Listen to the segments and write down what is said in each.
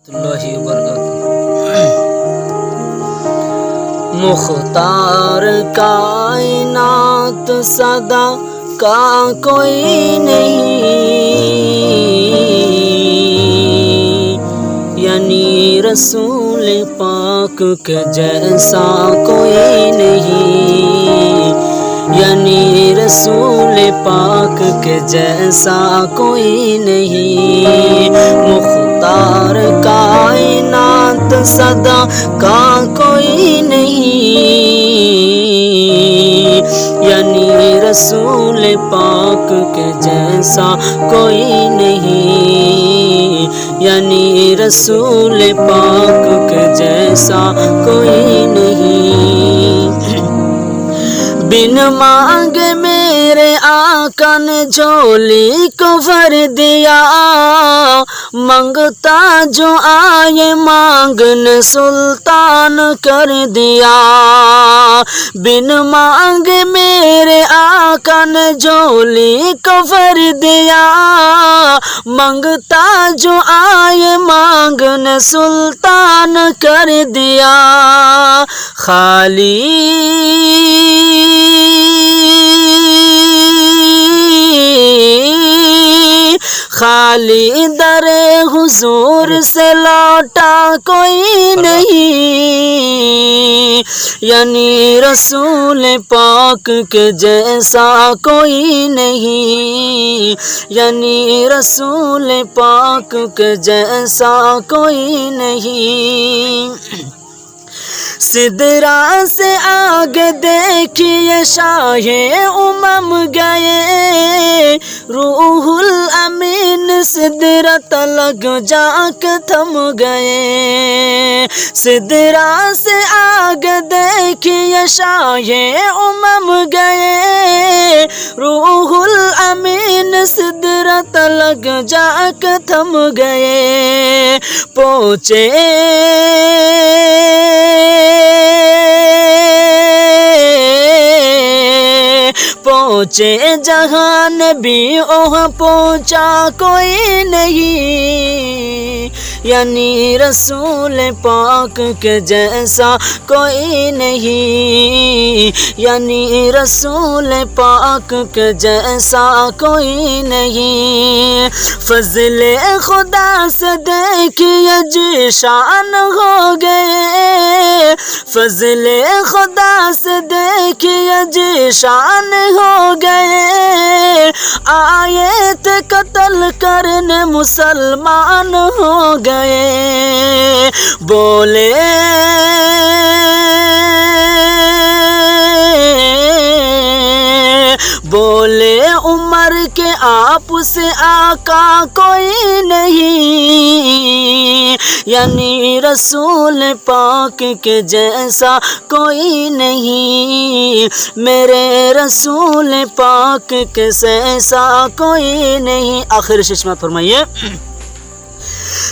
اللہ وبرکاتہ۔ مختار کائنات صدا کا کوئی نہیں، یعنی رسول پاک کے جیسا کوئی نہیں، یعنی رسول پاک کے جیسا کوئی نہیں۔ مختار کائنات صدا کا کوئی نہیں، یعنی رسول پاک کے جیسا کوئی نہیں، یعنی رسول پاک کے جیسا کوئی نہیں۔ بن مانگے میرے آقا نے جھولی کو بھر دیا، منگتا جو آئے مانگنے سلطان کر دیا۔ بن مانگے میرے آقا نے جھولی کو بھر دیا، منگتا جو آئے مانگنے سلطان کر دیا۔ خالی در حضور سے لوٹا کوئی نہیں، یعنی رسول پاک کے جیسا کوئی نہیں، یعنی رسول پاک کے جیسا کوئی نہیں۔ سدرا سے آگے دیکھیے شاہ امم گئے، روح الامین سدرت لگ جا کے تھم گئے۔ سدرا سے آگے دیکھیے شاہ امم گئے، روح الامین سدرت لگ جا کے تھم گئے۔ پہنچے جہاں نبی وہاں پہنچا کوئی نہیں، یعنی رسول پاک کے جیسا کوئی نہیں، یعنی رسول پاک کے جیسا کوئی نہیں۔ فضل خدا سے دیکھیے جی شان ہو گئے، فضل خدا سے دیکھیے جی شان ہو گئے۔ آئے تھے قتل کرنے مسلمان ہو گئے۔ بولے عمر کے آپ سے آقا کوئی نہیں، یعنی رسول پاک کے جیسا کوئی نہیں، میرے رسول پاک کے جیسا کوئی نہیں۔ آخر ششمات فرمائیے۔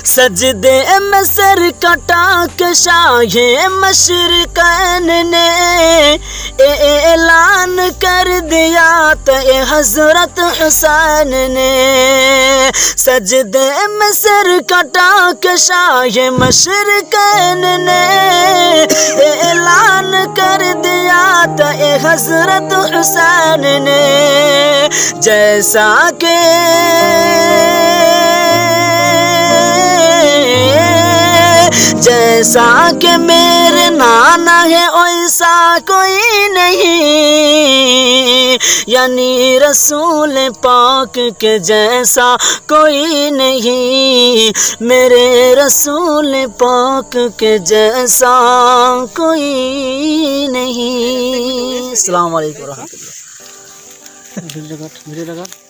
سجدے میں سر کٹا کے شاہ مشرقین نے اعلان کر دیا تھا حضرت حسین نے۔ سجدے میں سر کٹا کے شاہ مشرقین نے اعلان کر دیا تھا حضرت حسین نے۔ جیسا کہ میرے نانا ہے ویسا کوئی نہیں، یعنی رسول پاک کے جیسا کوئی نہیں، میرے رسول پاک کے جیسا کوئی نہیں۔ السلام علیکم ورحمۃ اللہ۔